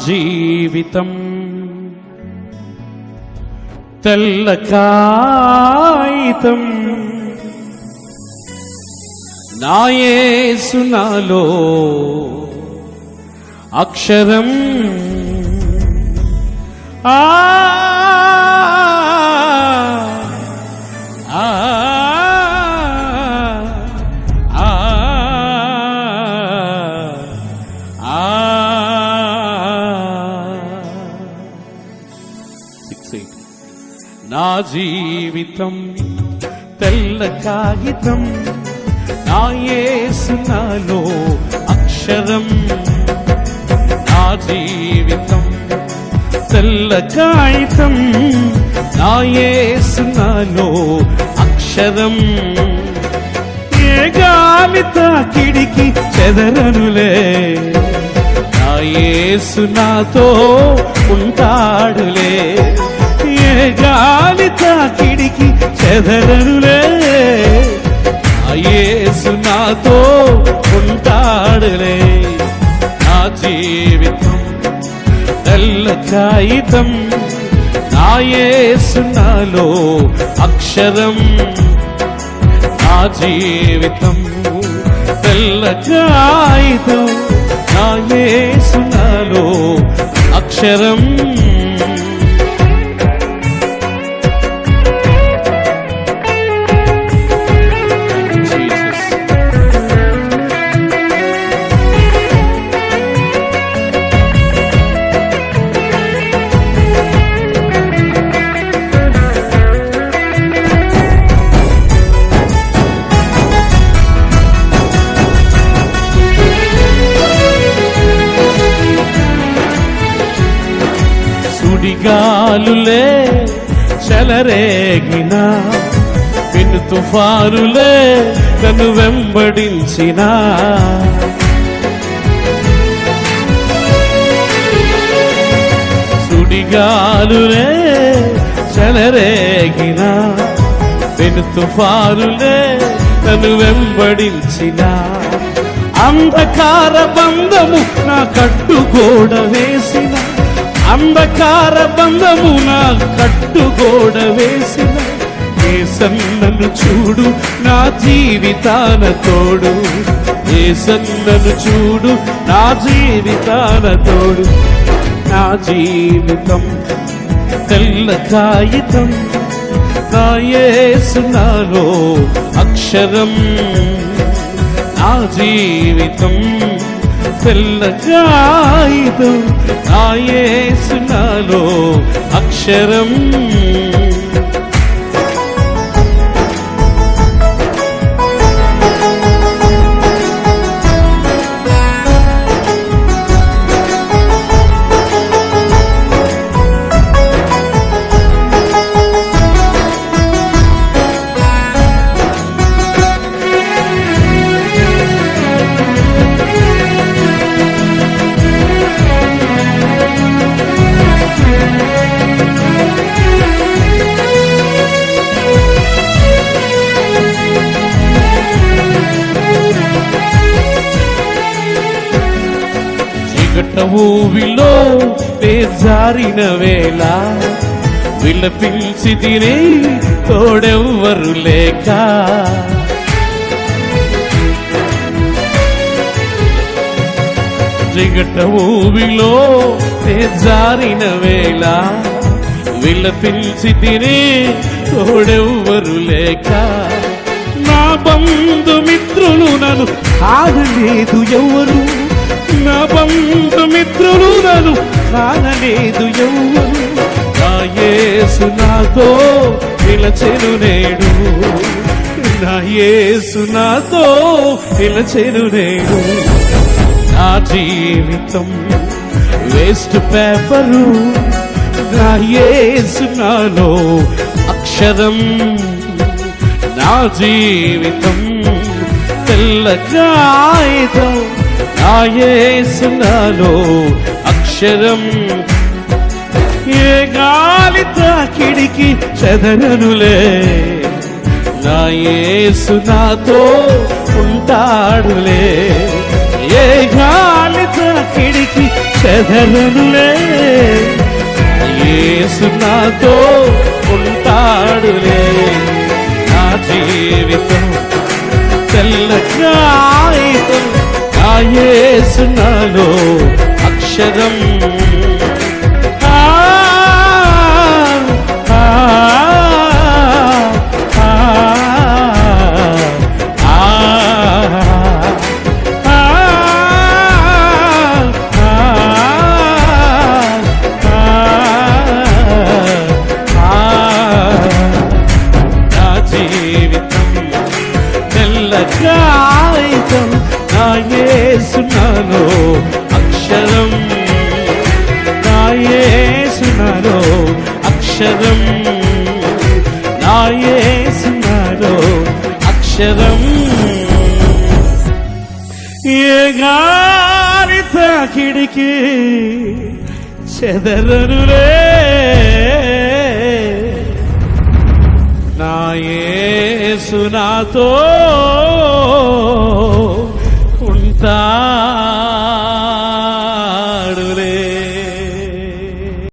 జీవితం తెల్ల కాగితం, నా యేసు నాలో అక్షరం. ఆ ఆ నా జీవితం తెల్ల కాగితం, నా యేసు నాలో అక్షరం. నా జీవితం తెల్ల కాగితం, నా యేసు నాలో అక్షరం. ఏ గాలి తాకిడికి చెదరనులే, నా యేసు నాతో ఉంటాడులే. ఏ గాలి తాకిడికి చెదరనులే, నా యేసు నాతో ఉంటాడులే. నా జీవితం తెల్ల కాగితం, నా యేసు నాలో అక్షరం. నా జీవితం తెల్ల కాగితం, నా యేసు నాలో అక్షరం. సుడిగాలులే చెలరేగిన, పెను తుఫానులే నన్ను వెంబడించిన, సుడిగాలులే చెలరేగిన, పెను తుఫానులే నన్ను వెంబడించిన, అంధకార బంధము నా కట్టుగోడ వేసిన, అంధకార బంధము నా కట్టుగోడ వేసిన, యేసన్నను చూడు నా జీవితాన తోడు, యేసన్నను చూడు నా జీవితాన తోడు. నా జీవితం తెల్ల కాగితం, నా యేసు నాలో అక్షరం. నా జీవితం తెల్ల కాగితం, నా యేసు నాలో అక్షరం. ఊవిలో పేజారిన వేళ విలపించి తినే తోడెవ్వరు లేక, జిగట ఊవిలో పేజారిన వేళ విలపించి తినే తోడెవ్వరు లేక, నా బంధుమిత్రులు నన్ను ఆగలేదు ఎవరు, నా బంధుమిత్రులు నన్ను కానలేదు ఎవ్వరు. నా యేసు నాతో నిలచెను నేడు, నా యేసు నాతో నిలచెను నేడు. నా జీవితం వేస్ట్ పేపరు, నా యేసు నాలో అక్షరం. నా జీవితం తెల్ల కాగితం, నా యేసు నాలో అక్షరం. ఏ గాలి తాకిడికి చెదరనులే, నా యేసు నాతో ఉంటాడులే. ఏ గాలి తాకిడికి చెదరనులే, యేసు నాతో ఉంటాడులే. నా జీవితం తెల్ల కాగితం, నా యేసు నాలో అక్షరం. కాగితం, నా యేసు నాలో అక్షరం, నా యేసు నాలో అక్షరం, నా యేసు నాలో అక్షరం. ఏ గాలి తాకిడికి చెదరనులే, నా యేసు నాతో ఉంటా.